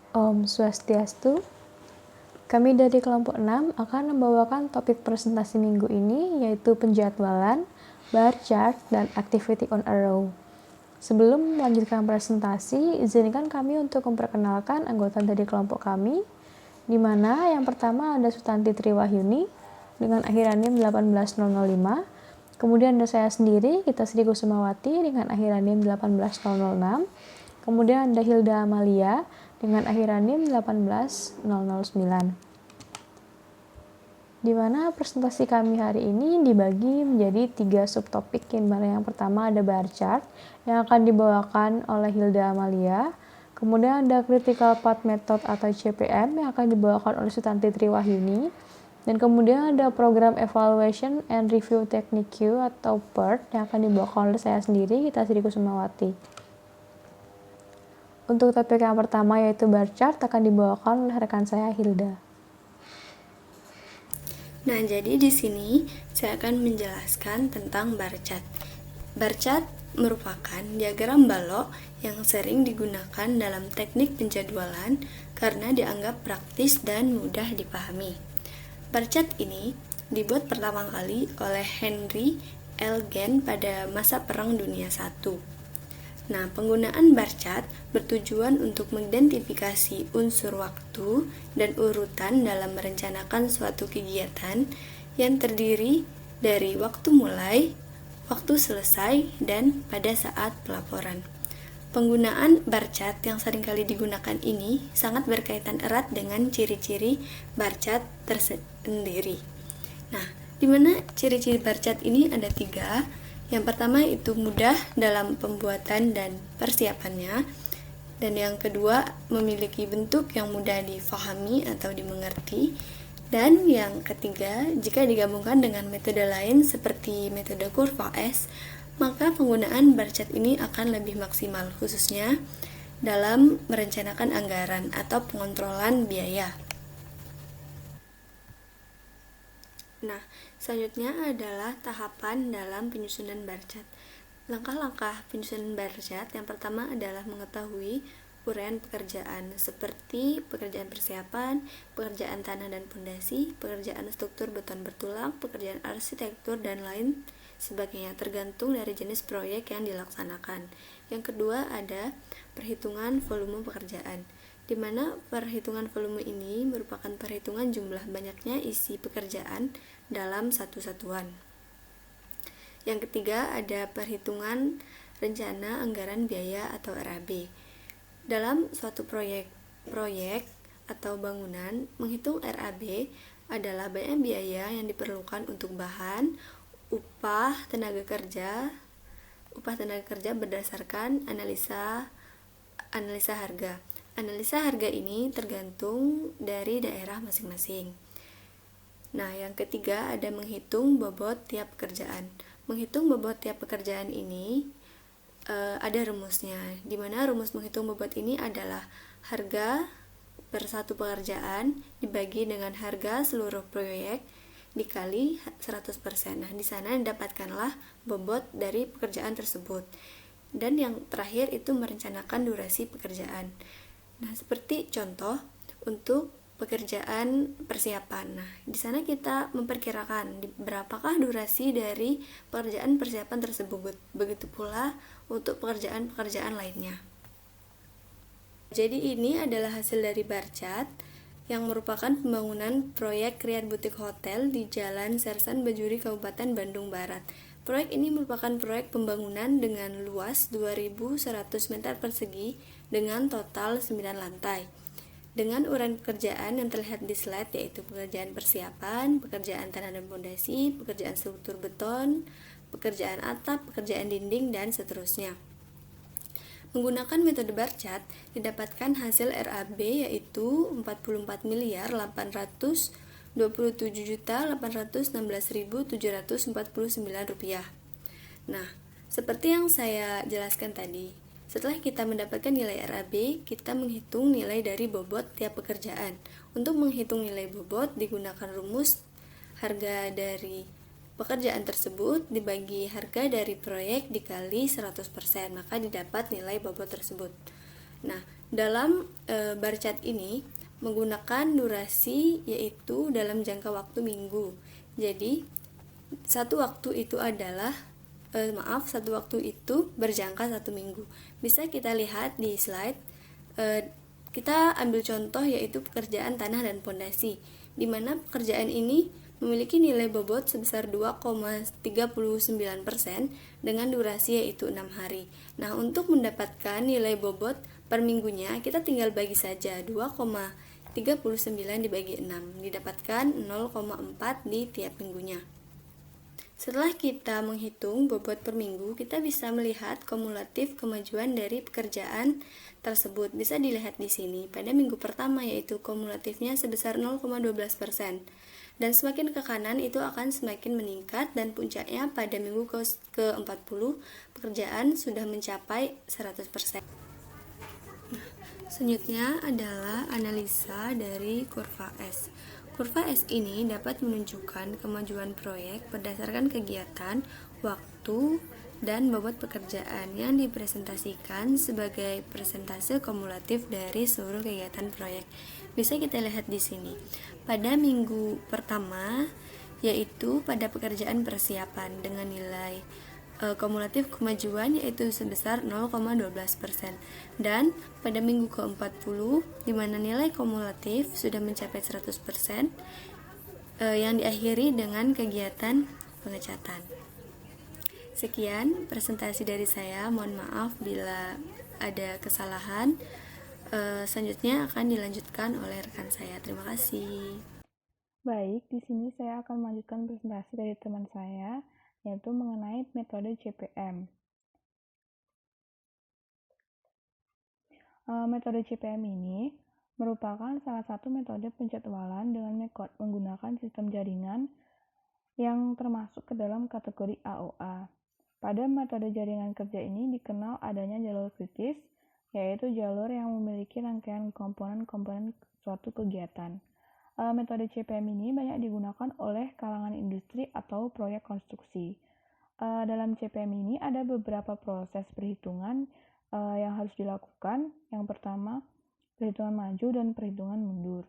Om Swastiastu. Kami dari kelompok 6 akan membawakan topik presentasi minggu ini, yaitu penjadwalan, bar chart, dan activity on a row. Sebelum melanjutkan presentasi, izinkan kami untuk memperkenalkan anggota dari kelompok kami, di mana yang pertama ada Sutanti Triwahyuni dengan akhiran NIM 18005, kemudian ada saya sendiri, Gita Sri Kusumawati dengan akhiran NIM 18006, kemudian ada Hilda Amalia dengan akhiran NIM 18009. Di mana presentasi kami hari ini dibagi menjadi 3 subtopik, yang mana yang pertama ada bar chart yang akan dibawakan oleh Hilda Amalia, kemudian ada critical path method atau CPM yang akan dibawakan oleh Sutanti Triwahyuni, dan kemudian ada program evaluation and review technique Q atau PERT yang akan dibawakan oleh saya sendiri, Gita Sri Kusumawati. Untuk topik yang pertama yaitu bar chart akan dibawakan oleh rekan saya Hilda. Nah, jadi di sini saya akan menjelaskan tentang bar chart. Bar chart merupakan diagram balok yang sering digunakan dalam teknik penjadwalan karena dianggap praktis dan mudah dipahami. Bar chart ini dibuat pertama kali oleh Henry L. Gann pada masa Perang Dunia I. Nah, penggunaan bar chart bertujuan untuk mengidentifikasi unsur waktu dan urutan dalam merencanakan suatu kegiatan yang terdiri dari waktu mulai, waktu selesai, dan pada saat pelaporan. Penggunaan bar chart yang seringkali digunakan ini sangat berkaitan erat dengan ciri-ciri bar chart tersendiri. Nah, di mana ciri-ciri bar chart ini ada 3. Yang pertama itu mudah dalam pembuatan dan persiapannya, dan yang kedua memiliki bentuk yang mudah difahami atau dimengerti, dan yang ketiga jika digabungkan dengan metode lain seperti metode kurva S, maka penggunaan bar chart ini akan lebih maksimal, khususnya dalam merencanakan anggaran atau pengontrolan biaya. Nah, selanjutnya adalah tahapan dalam penyusunan bar chart. Langkah-langkah penyusunan bar chart yang pertama adalah mengetahui uraian pekerjaan seperti pekerjaan persiapan, pekerjaan tanah dan pondasi, pekerjaan struktur beton bertulang, pekerjaan arsitektur, dan lain sebagainya tergantung dari jenis proyek yang dilaksanakan. Yang kedua ada perhitungan volume pekerjaan, di mana perhitungan volume ini merupakan perhitungan jumlah banyaknya isi pekerjaan dalam satu satuan. Yang ketiga ada perhitungan rencana anggaran biaya atau RAB. Dalam suatu proyek atau bangunan, menghitung RAB adalah banyak biaya yang diperlukan untuk bahan, upah tenaga kerja berdasarkan analisa harga. Analisa harga ini tergantung dari daerah masing-masing. Nah, yang ketiga ada menghitung bobot tiap pekerjaan. Menghitung bobot tiap pekerjaan ini ada rumusnya, di mana rumus menghitung bobot ini adalah harga per satu pekerjaan dibagi dengan harga seluruh proyek dikali 100%. Nah, di sana didapatkanlah bobot dari pekerjaan tersebut. Dan yang terakhir itu merencanakan durasi pekerjaan. Nah, seperti contoh untuk pekerjaan persiapan. Nah, di sana kita memperkirakan berapakah durasi dari pekerjaan persiapan tersebut. Begitu pula untuk pekerjaan-pekerjaan lainnya. Jadi ini adalah hasil dari bar chart yang merupakan pembangunan proyek Rian Butik Hotel di Jalan Sersan Bajuri, Kabupaten Bandung Barat. Proyek ini merupakan proyek pembangunan dengan luas 2.100 meter persegi dengan total 9 lantai. Dengan uraian pekerjaan yang terlihat di slide, yaitu pekerjaan persiapan, pekerjaan tanah dan pondasi, pekerjaan struktur beton, pekerjaan atap, pekerjaan dinding, dan seterusnya. Menggunakan metode bar chart didapatkan hasil RAB yaitu 44.427.816.749 rupiah. Nah, seperti yang saya jelaskan tadi, setelah kita mendapatkan nilai RAB, kita menghitung nilai dari bobot tiap pekerjaan. Untuk menghitung nilai bobot digunakan rumus harga dari pekerjaan tersebut dibagi harga dari proyek dikali 100%, maka didapat nilai bobot tersebut. Nah, Dalam bar chart ini menggunakan durasi yaitu dalam jangka waktu minggu. Jadi satu waktu itu adalah satu waktu itu berjangka 1 minggu. Bisa kita lihat di slide. Kita ambil contoh yaitu pekerjaan tanah dan pondasi, di mana pekerjaan ini memiliki nilai bobot sebesar 2,39% dengan durasi yaitu 6 hari. Nah, untuk mendapatkan nilai bobot per minggunya, kita tinggal bagi saja 2,39 dibagi 6, didapatkan 0,4 di tiap minggunya. Setelah kita menghitung bobot per minggu, kita bisa melihat kumulatif kemajuan dari pekerjaan tersebut. Bisa dilihat di sini, pada minggu pertama yaitu kumulatifnya sebesar 0,12%. Dan semakin ke kanan itu akan semakin meningkat dan puncaknya pada minggu ke-40 pekerjaan sudah mencapai 100%. Selanjutnya adalah analisa dari kurva S. Kurva S ini dapat menunjukkan kemajuan proyek berdasarkan kegiatan, waktu, dan bobot pekerjaan yang dipresentasikan sebagai persentase kumulatif dari seluruh kegiatan proyek. Bisa kita lihat di sini. Pada minggu pertama, yaitu pada pekerjaan persiapan dengan nilai kumulatif kemajuan yaitu sebesar 0,12%, dan pada minggu ke-40 di mana nilai kumulatif sudah mencapai 100%, yang diakhiri dengan kegiatan pengecatan. Sekian presentasi dari saya, mohon maaf bila ada kesalahan. Selanjutnya akan dilanjutkan oleh rekan saya. Terima kasih. Baik, di sini saya akan melanjutkan presentasi dari teman saya, yaitu mengenai metode CPM. Metode CPM ini merupakan salah satu metode penjadwalan dengan menggunakan sistem jaringan yang termasuk ke dalam kategori AOA. Pada metode jaringan kerja ini dikenal adanya jalur kritis, yaitu jalur yang memiliki rangkaian komponen-komponen suatu kegiatan. Metode CPM ini banyak digunakan oleh kalangan industri atau proyek konstruksi. Dalam CPM ini ada beberapa proses perhitungan yang harus dilakukan. Yang pertama, perhitungan maju dan perhitungan mundur.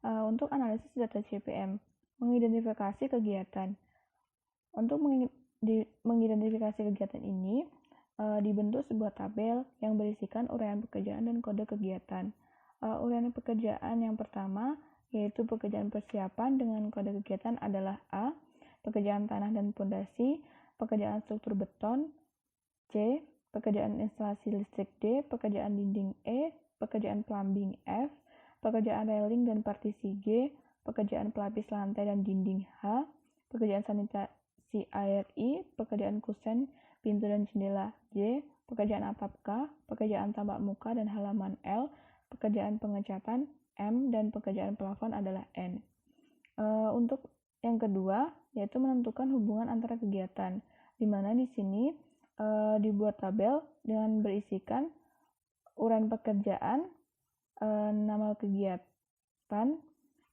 Untuk analisis data CPM, mengidentifikasi kegiatan. Untuk mengidentifikasi kegiatan ini, dibentuk sebuah tabel yang berisikan uraian pekerjaan dan kode kegiatan. Uraian pekerjaan yang pertama yaitu pekerjaan persiapan dengan kode kegiatan adalah A, pekerjaan tanah dan pondasi, pekerjaan struktur beton C, pekerjaan instalasi listrik D, pekerjaan dinding E, pekerjaan plumbing F, pekerjaan railing dan partisi G, pekerjaan pelapis lantai dan dinding H, pekerjaan sanitasi air I, pekerjaan kusen, pintu dan jendela J, pekerjaan atap K, pekerjaan tambak muka dan halaman L, pekerjaan pengecatan M, dan pekerjaan plafon adalah N. Untuk yang kedua, yaitu menentukan hubungan antara kegiatan, di mana di sini dibuat tabel dengan berisikan uraian pekerjaan, nama kegiatan,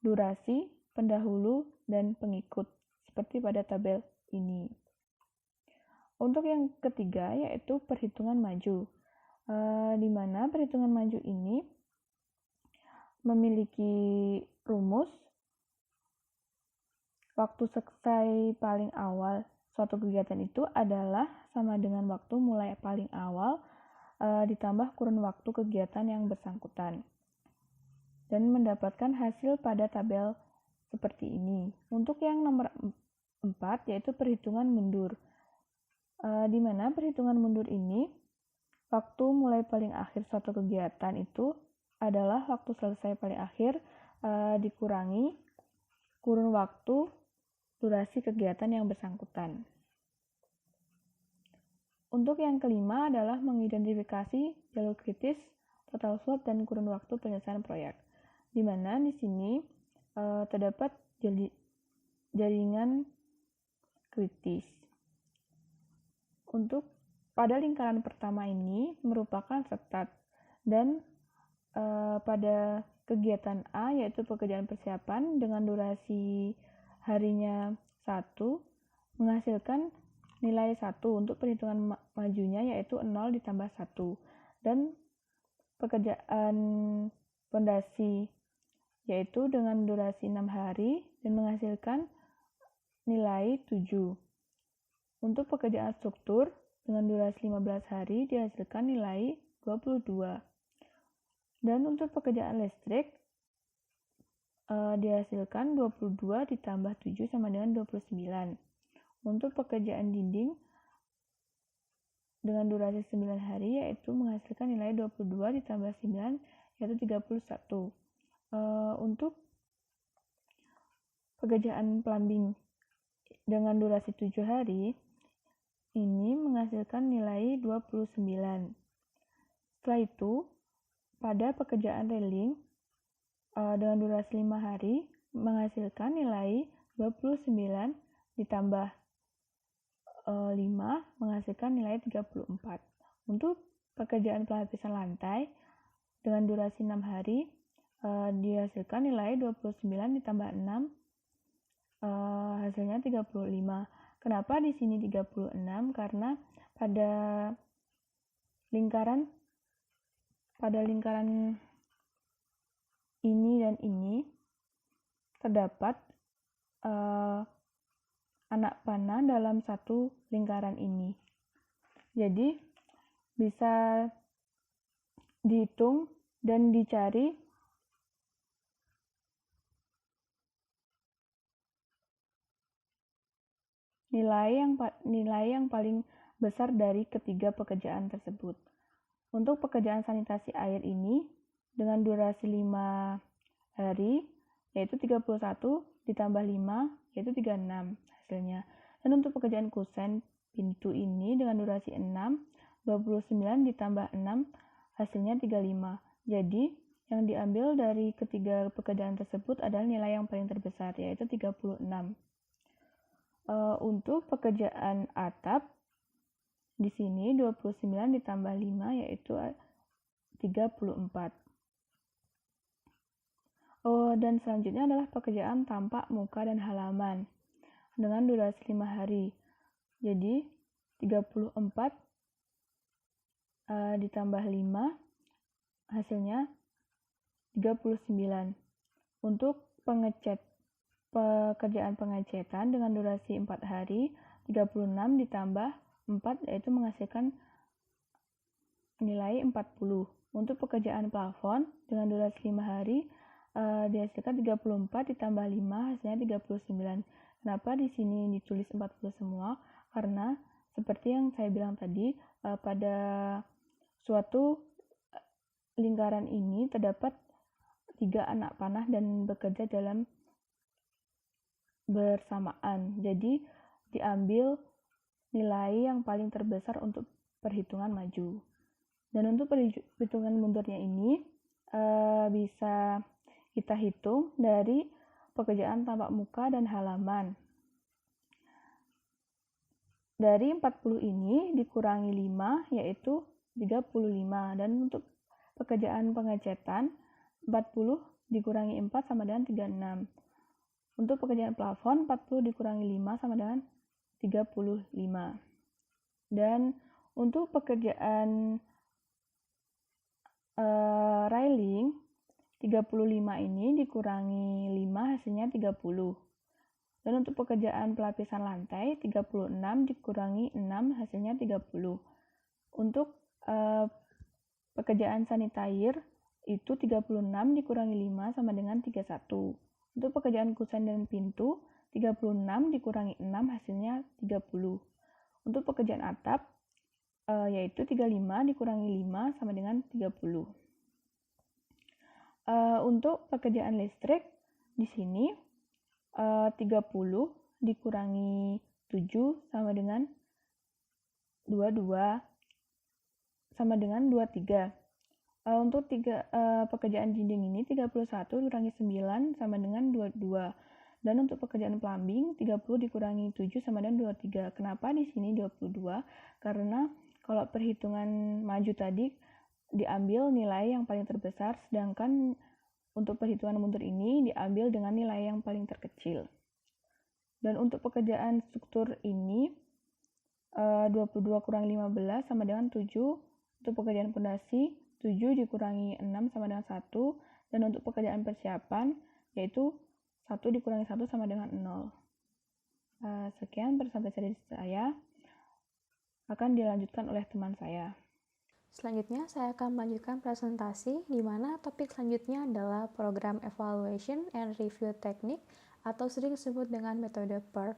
durasi, pendahulu, dan pengikut, seperti pada tabel ini. Untuk yang ketiga, yaitu perhitungan maju, di mana perhitungan maju ini memiliki rumus. Waktu selesai paling awal suatu kegiatan itu adalah sama dengan waktu mulai paling awal ditambah kurun waktu kegiatan yang bersangkutan, dan mendapatkan hasil pada tabel seperti ini. Untuk yang nomor 4 yaitu perhitungan mundur, di mana perhitungan mundur ini waktu mulai paling akhir suatu kegiatan itu adalah waktu selesai paling akhir dikurangi kurun waktu durasi kegiatan yang bersangkutan. Untuk yang kelima adalah mengidentifikasi jalur kritis, total slot, dan kurun waktu penyelesaian proyek, di mana di sini terdapat jaringan kritis. Untuk pada lingkaran pertama ini merupakan start, dan pada kegiatan A yaitu pekerjaan persiapan dengan durasi harinya 1 menghasilkan nilai 1. Untuk perhitungan majunya yaitu 0 ditambah 1, dan pekerjaan fondasi, yaitu dengan durasi 6 hari dan menghasilkan nilai 7. Untuk pekerjaan struktur dengan durasi 15 hari dihasilkan nilai 22. Dan untuk pekerjaan listrik dihasilkan 22 ditambah 7 sama dengan 29. Untuk pekerjaan dinding dengan durasi 9 hari yaitu menghasilkan nilai 22 ditambah 9 yaitu 31. Untuk pekerjaan plumbing dengan durasi 7 hari ini menghasilkan nilai 29. Setelah itu, pada pekerjaan railing dengan durasi 5 hari menghasilkan nilai 29 ditambah 5 menghasilkan nilai 34. Untuk pekerjaan pelapisan lantai dengan durasi 6 hari dihasilkan nilai 29 ditambah 6 hasilnya 35. Kenapa di sini 36? Karena pada lingkaran ini dan ini terdapat anak panah dalam satu lingkaran ini. Jadi bisa dihitung dan dicari nilai yang paling besar dari ketiga pekerjaan tersebut. Untuk pekerjaan sanitasi air ini dengan durasi 5 hari yaitu 31 ditambah 5 yaitu 36 hasilnya. Dan untuk pekerjaan kusen pintu ini dengan durasi 6, 29 ditambah 6 hasilnya 35. Jadi yang diambil dari ketiga pekerjaan tersebut adalah nilai yang paling terbesar yaitu 36. Untuk pekerjaan atap di sini 29 ditambah 5 yaitu 34. Dan selanjutnya adalah pekerjaan tampak muka dan halaman dengan durasi 5 hari. Jadi 34 ditambah 5 hasilnya 39. Untuk pekerjaan pengecetan dengan durasi 4 hari 36 ditambah 4 yaitu menghasilkan nilai 40. Untuk pekerjaan plafon dengan durasi 5 hari dihasilkan 34 ditambah 5 hasilnya 39. Kenapa di sini ditulis 40 semua? Karena seperti yang saya bilang tadi, pada suatu lingkaran ini terdapat 3 anak panah dan bekerja dalam bersamaan. Jadi diambil nilai yang paling terbesar untuk perhitungan maju. Dan untuk perhitungan mundurnya ini bisa kita hitung dari pekerjaan tampak muka dan halaman. Dari 40 ini dikurangi 5 yaitu 35. Dan untuk pekerjaan pengecetan 40 dikurangi 4 sama dengan 36. Untuk pekerjaan plafon 40 dikurangi 5 sama dengan 35. Dan untuk pekerjaan railing 35 ini dikurangi 5 hasilnya 30. Dan untuk pekerjaan pelapisan lantai 36 dikurangi 6 hasilnya 30. Untuk pekerjaan sanitair itu 36 dikurangi 5 sama dengan 31. Untuk pekerjaan kusen dan pintu 36 dikurangi 6 hasilnya 30. Untuk pekerjaan atap yaitu 35 dikurangi 5 sama dengan 30. Untuk pekerjaan listrik di sini 30 dikurangi 7 sama dengan 22 sama dengan 23. Untuk pekerjaan dinding ini 31 dikurangi 9 sama dengan 22. Dan untuk pekerjaan plumbing 30 dikurangi 7 sama dengan 23. Kenapa di sini 22? Karena kalau perhitungan maju tadi diambil nilai yang paling terbesar, sedangkan untuk perhitungan mundur ini diambil dengan nilai yang paling terkecil. Dan untuk pekerjaan struktur ini 22 kurang 15 sama dengan 7. Untuk pekerjaan fondasi 7 dikurangi 6 sama dengan 1, dan untuk pekerjaan persiapan yaitu 1 dikurangi 1 sama dengan 0. Sekian presentasi dari saya, akan dilanjutkan oleh teman saya. Selanjutnya, saya akan melanjutkan presentasi di mana topik selanjutnya adalah program evaluation and review technique atau sering disebut dengan metode PERT,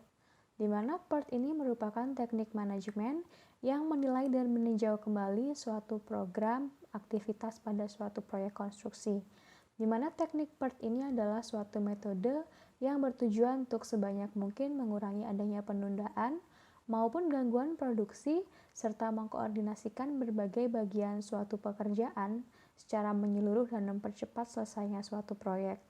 di mana PERT ini merupakan teknik manajemen yang menilai dan meninjau kembali suatu program aktivitas pada suatu proyek konstruksi, di mana teknik PERT ini adalah suatu metode yang bertujuan untuk sebanyak mungkin mengurangi adanya penundaan maupun gangguan produksi, serta mengkoordinasikan berbagai bagian suatu pekerjaan secara menyeluruh dan mempercepat selesainya suatu proyek.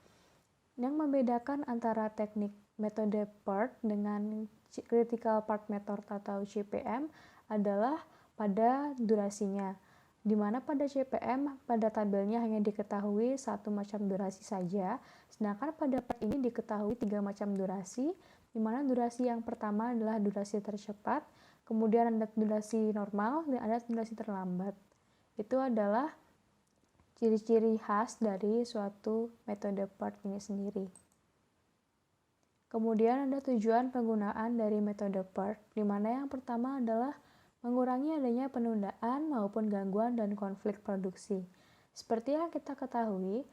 Yang membedakan antara teknik metode PERT dengan Critical Path Method atau CPM adalah pada durasinya, di mana pada CPM pada tabelnya hanya diketahui satu macam durasi saja, sedangkan pada PERT ini diketahui 3 macam durasi, di mana durasi yang pertama adalah durasi tercepat, kemudian ada durasi normal, dan ada durasi terlambat. Itu adalah ciri-ciri khas dari suatu metode PERT ini sendiri. Kemudian ada tujuan penggunaan dari metode PERT, di mana yang pertama adalah mengurangi adanya penundaan maupun gangguan dan konflik produksi. Seperti yang kita ketahui,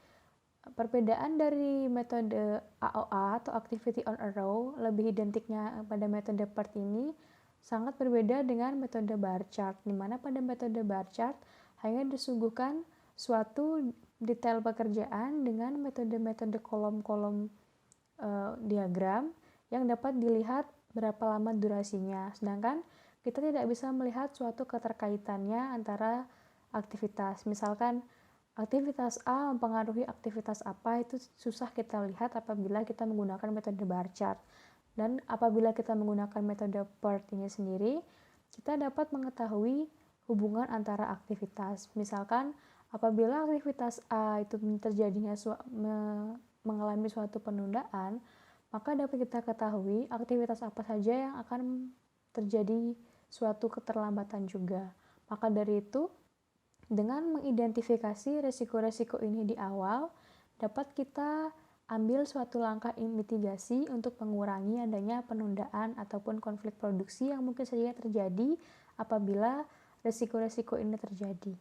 perbedaan dari metode AOA atau Activity on a Row lebih identiknya pada metode PERT ini sangat berbeda dengan metode bar chart, di mana pada metode bar chart hanya disuguhkan suatu detail pekerjaan dengan metode-metode kolom-kolom diagram yang dapat dilihat berapa lama durasinya, sedangkan kita tidak bisa melihat suatu keterkaitannya antara aktivitas. Misalkan aktivitas A mempengaruhi aktivitas apa, itu susah kita lihat apabila kita menggunakan metode bar chart. Dan apabila kita menggunakan metode PERT ini sendiri, kita dapat mengetahui hubungan antara aktivitas. Misalkan apabila aktivitas A itu terjadinya mengalami suatu penundaan, maka dapat kita ketahui aktivitas apa saja yang akan terjadi suatu keterlambatan juga. Maka dari itu, dengan mengidentifikasi resiko-resiko ini di awal, dapat kita ambil suatu langkah mitigasi untuk mengurangi adanya penundaan ataupun konflik produksi yang mungkin saja terjadi apabila resiko-resiko ini terjadi.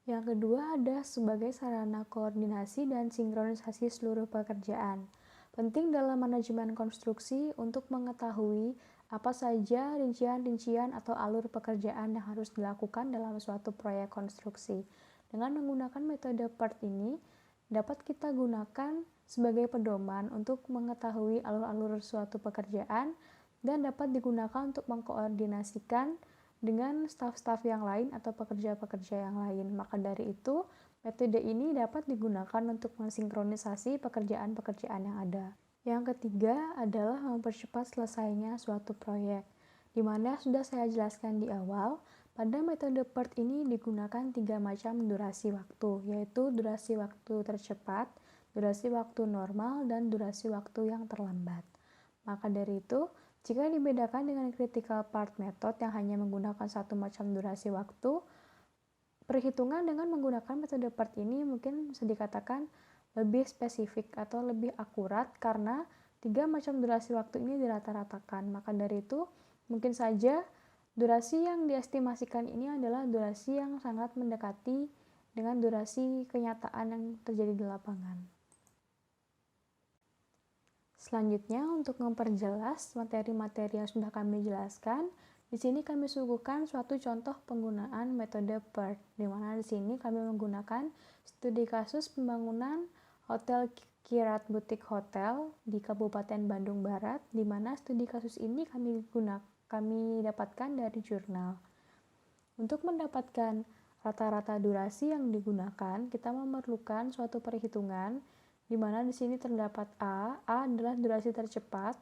Yang kedua ada sebagai sarana koordinasi dan sinkronisasi seluruh pekerjaan. Penting dalam manajemen konstruksi untuk mengetahui apa saja rincian-rincian atau alur pekerjaan yang harus dilakukan dalam suatu proyek konstruksi. Dengan menggunakan metode PERT ini, dapat kita gunakan sebagai pedoman untuk mengetahui alur-alur suatu pekerjaan dan dapat digunakan untuk mengkoordinasikan dengan staf-staf yang lain atau pekerja-pekerja yang lain. Maka dari itu, metode ini dapat digunakan untuk mensinkronisasi pekerjaan-pekerjaan yang ada. Yang ketiga adalah mempercepat selesainya suatu proyek, di mana sudah saya jelaskan di awal, pada metode PERT ini digunakan 3 macam durasi waktu, yaitu durasi waktu tercepat, durasi waktu normal, dan durasi waktu yang terlambat. Maka dari itu, jika dibedakan dengan Critical Path Method yang hanya menggunakan satu macam durasi waktu, perhitungan dengan menggunakan metode PERT ini mungkin bisa dikatakan lebih spesifik atau lebih akurat karena 3 macam durasi waktu ini dirata-ratakan. Maka dari itu, mungkin saja durasi yang diestimasikan ini adalah durasi yang sangat mendekati dengan durasi kenyataan yang terjadi di lapangan. Selanjutnya, untuk memperjelas materi-materi yang sudah kami jelaskan, di sini kami suguhkan suatu contoh penggunaan metode PERT, di mana di sini kami menggunakan studi kasus pembangunan Hotel Kirat Butik Hotel di Kabupaten Bandung Barat, di mana studi kasus ini kami dapatkan dari jurnal. Untuk mendapatkan rata-rata durasi yang digunakan, kita memerlukan suatu perhitungan, di mana di sini terdapat A adalah durasi tercepat,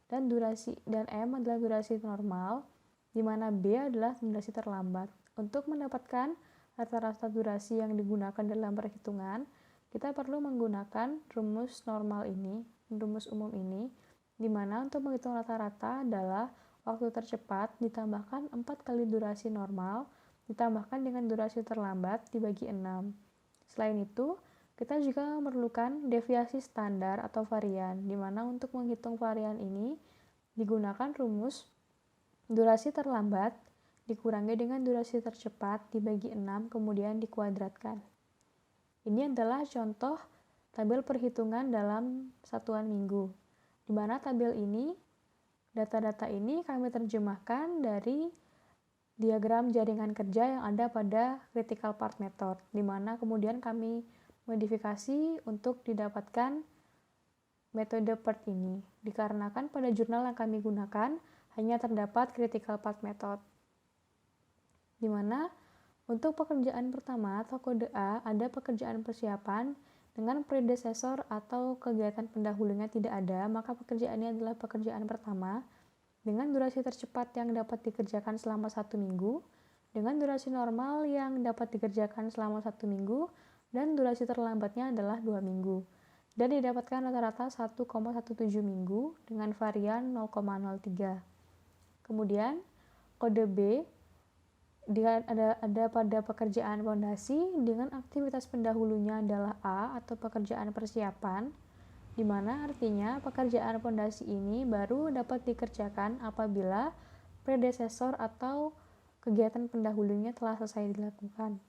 dan M adalah durasi normal, di mana B adalah durasi terlambat. Untuk mendapatkan rata-rata durasi yang digunakan dalam perhitungan, kita perlu menggunakan rumus normal ini, rumus umum ini, di mana untuk menghitung rata-rata adalah waktu tercepat ditambahkan 4 kali durasi normal, ditambahkan dengan durasi terlambat dibagi 6. Selain itu, kita juga memerlukan deviasi standar atau varian, di mana untuk menghitung varian ini digunakan rumus durasi terlambat dikurangi dengan durasi tercepat dibagi 6 kemudian dikuadratkan. Ini adalah contoh tabel perhitungan dalam satuan minggu, di mana tabel ini, data-data ini kami terjemahkan dari diagram jaringan kerja yang ada pada critical path method, di mana kemudian kami modifikasi untuk didapatkan metode PERT ini, dikarenakan pada jurnal yang kami gunakan hanya terdapat critical path method, di mana untuk pekerjaan pertama atau kode A ada pekerjaan persiapan dengan predecessor atau kegiatan pendahulunya tidak ada, maka pekerjaan ini adalah pekerjaan pertama dengan durasi tercepat yang dapat dikerjakan selama 1 minggu, dengan durasi normal yang dapat dikerjakan selama 1 minggu, dan durasi terlambatnya adalah 2 minggu. Dan didapatkan rata-rata 1,17 minggu dengan varian 0,03. Kemudian kode B ada pada pekerjaan fondasi dengan aktivitas pendahulunya adalah A atau pekerjaan persiapan, di mana artinya pekerjaan fondasi ini baru dapat dikerjakan apabila predecessor atau kegiatan pendahulunya telah selesai dilakukan.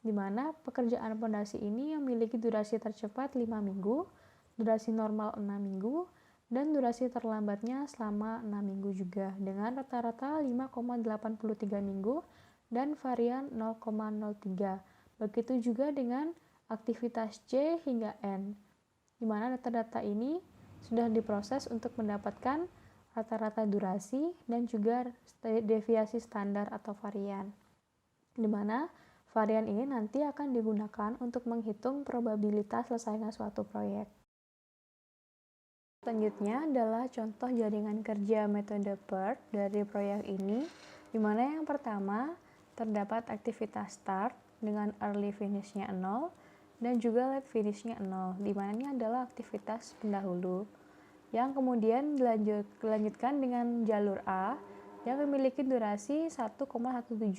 Di mana pekerjaan fondasi ini memiliki durasi tercepat 5 minggu, durasi normal 6 minggu, dan durasi terlambatnya selama 6 minggu juga, dengan rata-rata 5,83 minggu dan varian 0,03. Begitu juga dengan aktivitas C hingga N, di mana data-data ini sudah diproses untuk mendapatkan rata-rata durasi dan juga deviasi standar atau varian, di mana varian ini nanti akan digunakan untuk menghitung probabilitas selesainya suatu proyek. Selanjutnya adalah contoh jaringan kerja metode PERT dari proyek ini, di mana yang pertama terdapat aktivitas start dengan early finish-nya 0 dan juga late finish-nya 0, di mana ini adalah aktivitas pendahulu. Yang kemudian dilanjutkan dengan jalur A yang memiliki durasi 1,17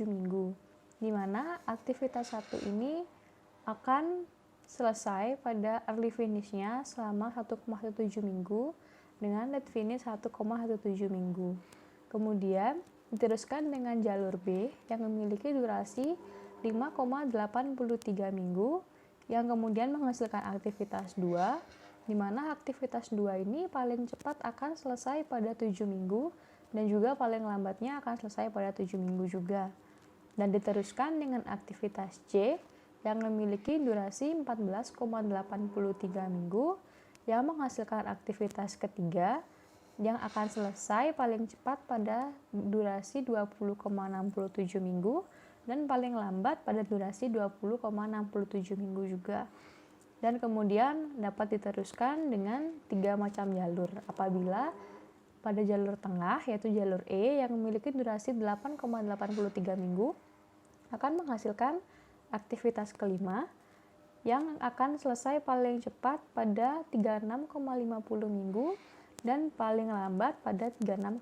minggu, di mana aktivitas 1 ini akan selesai pada early finish-nya selama 1,17 minggu dengan late finish 1,17 minggu. Kemudian diteruskan dengan jalur B yang memiliki durasi 5,83 minggu yang kemudian menghasilkan aktivitas 2, di mana aktivitas 2 ini paling cepat akan selesai pada 7 minggu dan juga paling lambatnya akan selesai pada 7 minggu juga. Dan diteruskan dengan aktivitas C yang memiliki durasi 14,83 minggu yang menghasilkan aktivitas ketiga yang akan selesai paling cepat pada durasi 20,67 minggu dan paling lambat pada durasi 20,67 minggu juga. Dan kemudian dapat diteruskan dengan 3 macam jalur apabila pada jalur tengah yaitu jalur E yang memiliki durasi 8,83 minggu akan menghasilkan aktivitas kelima yang akan selesai paling cepat pada 36,50 minggu dan paling lambat pada 36,50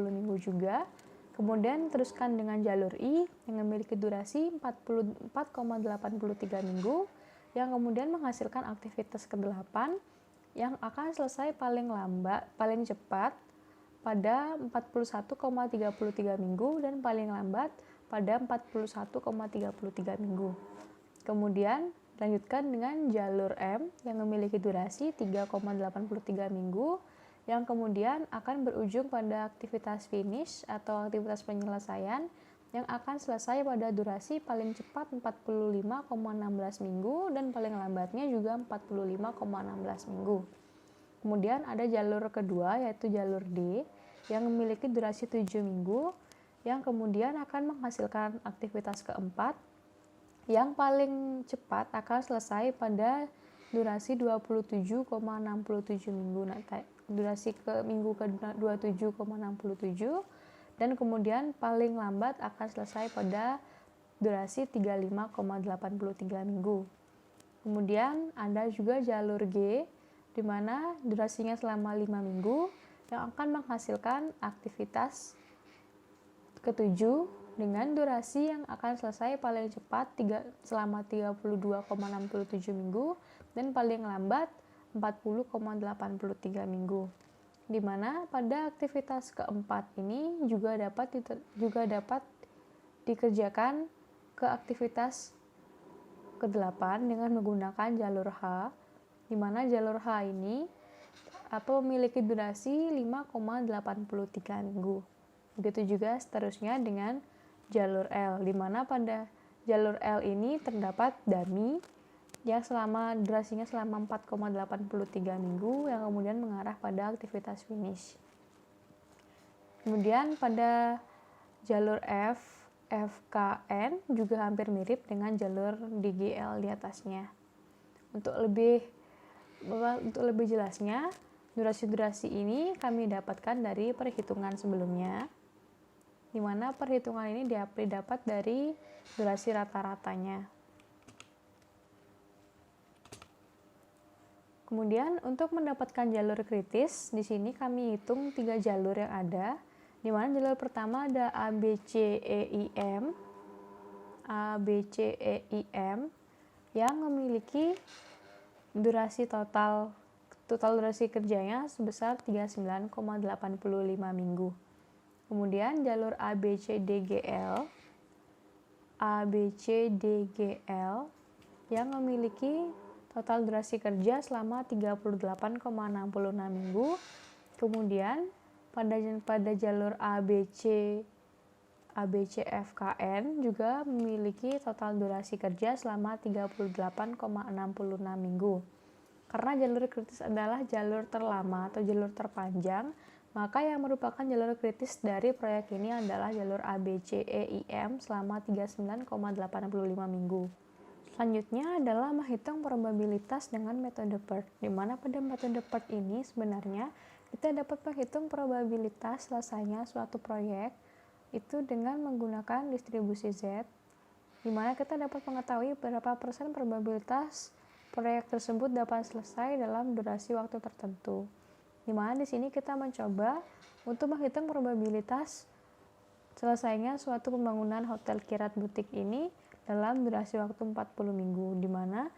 minggu juga. Kemudian teruskan dengan jalur I yang memiliki durasi 44,83 minggu yang kemudian menghasilkan aktivitas ke-8 yang akan selesai paling cepat pada 41,33 minggu dan paling lambat pada 41,33 minggu. Kemudian lanjutkan dengan jalur M yang memiliki durasi 3,83 minggu yang kemudian akan berujung pada aktivitas finish atau aktivitas penyelesaian yang akan selesai pada durasi paling cepat 45,16 minggu dan paling lambatnya juga 45,16 minggu. Kemudian ada jalur kedua yaitu jalur D yang memiliki durasi 7 minggu yang kemudian akan menghasilkan aktivitas keempat yang paling cepat akan selesai pada durasi 27,67 minggu, durasi ke minggu ke 27,67 dan kemudian paling lambat akan selesai pada durasi 35,83 minggu. Kemudian ada juga jalur G di mana durasinya selama 5 minggu yang akan menghasilkan aktivitas ke-7 dengan durasi yang akan selesai paling cepat selama 32,67 minggu dan paling lambat 40,83 minggu. Di mana pada aktivitas keempat ini juga dapat dikerjakan ke aktivitas ke-8 dengan menggunakan jalur H, di mana jalur H ini memiliki durasi 5,83 minggu. Begitu juga seterusnya dengan jalur L, di mana pada jalur L ini terdapat dummy yang durasinya selama 4,83 minggu yang kemudian mengarah pada aktivitas finish. Kemudian pada jalur FKN juga hampir mirip dengan jalur DGL di atasnya. Untuk lebih jelasnya, durasi-durasi ini kami dapatkan dari perhitungan sebelumnya, di mana perhitungan ini didapat dari durasi rata-ratanya. Kemudian untuk mendapatkan jalur kritis, di sini kami hitung 3 jalur yang ada, di mana jalur pertama ada ABCEIM yang memiliki durasi total durasi kerjanya sebesar 39,85 minggu. Kemudian jalur ABCDGL yang memiliki total durasi kerja selama 38,66 minggu. Kemudian pada jalur ABCFKN juga memiliki total durasi kerja selama 38,66 minggu. Karena jalur kritis adalah jalur terlama atau jalur terpanjang, maka yang merupakan jalur kritis dari proyek ini adalah jalur ABCEIM selama 39,85 minggu. Selanjutnya adalah menghitung probabilitas dengan metode PERT, di mana pada metode PERT ini sebenarnya kita dapat menghitung probabilitas selesainya suatu proyek itu dengan menggunakan distribusi Z, di mana kita dapat mengetahui berapa persen probabilitas proyek tersebut dapat selesai dalam durasi waktu tertentu. Di mana di sini kita mencoba untuk menghitung probabilitas selesainya suatu pembangunan hotel Kirat Butik ini dalam durasi waktu 40 minggu, di mana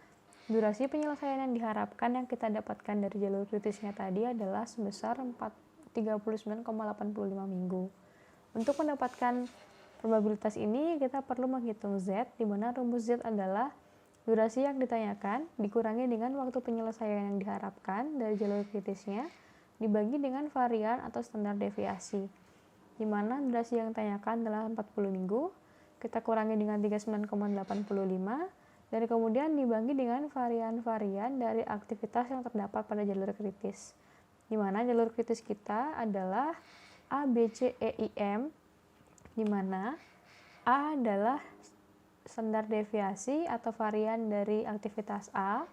durasi penyelesaian yang diharapkan yang kita dapatkan dari jalur kritisnya tadi adalah sebesar 39,85 minggu. Untuk mendapatkan probabilitas ini, kita perlu menghitung Z, di mana rumus Z adalah durasi yang ditanyakan dikurangi dengan waktu penyelesaian yang diharapkan dari jalur kritisnya dibagi dengan varian atau standar deviasi, di mana durasi yang ditanyakan adalah 40 minggu, kita kurangi dengan 39,85, dan kemudian dibagi dengan varian-varian dari aktivitas yang terdapat pada jalur kritis, di mana jalur kritis kita adalah ABCEIM, di mana A adalah standar deviasi atau varian dari aktivitas A,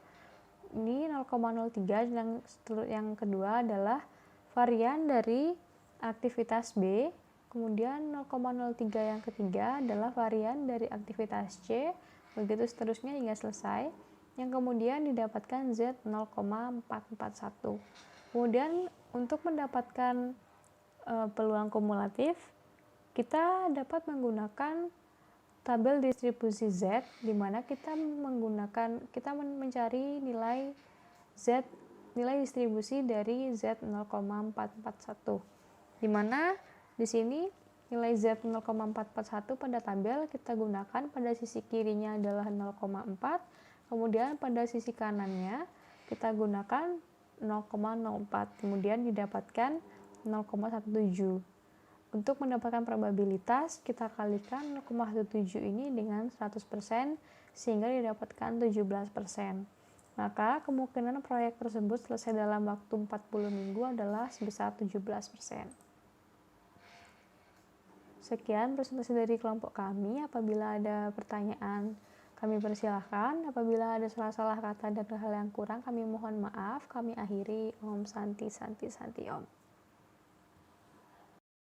ini 0,03, dan yang kedua adalah varian dari aktivitas B, kemudian 0,03 yang ketiga adalah varian dari aktivitas C, begitu seterusnya hingga selesai, yang kemudian didapatkan Z 0,441. Kemudian untuk mendapatkan peluang kumulatif, kita dapat menggunakan tabel distribusi Z, di mana kita mencari nilai distribusi dari Z 0,441, di mana di sini nilai Z 0,441 pada tabel kita gunakan pada sisi kirinya adalah 0,4, kemudian pada sisi kanannya kita gunakan 0,04, kemudian didapatkan 0,17. Untuk mendapatkan probabilitas, kita kalikan 0,17 ini dengan 100% sehingga didapatkan 17%. Maka kemungkinan proyek tersebut selesai dalam waktu 40 minggu adalah sebesar 17%. Sekian presentasi dari kelompok kami. Apabila ada pertanyaan, kami persilahkan. Apabila ada salah-salah kata dan hal yang kurang, kami mohon maaf. Kami akhiri. Om Santi Santi Santi Om.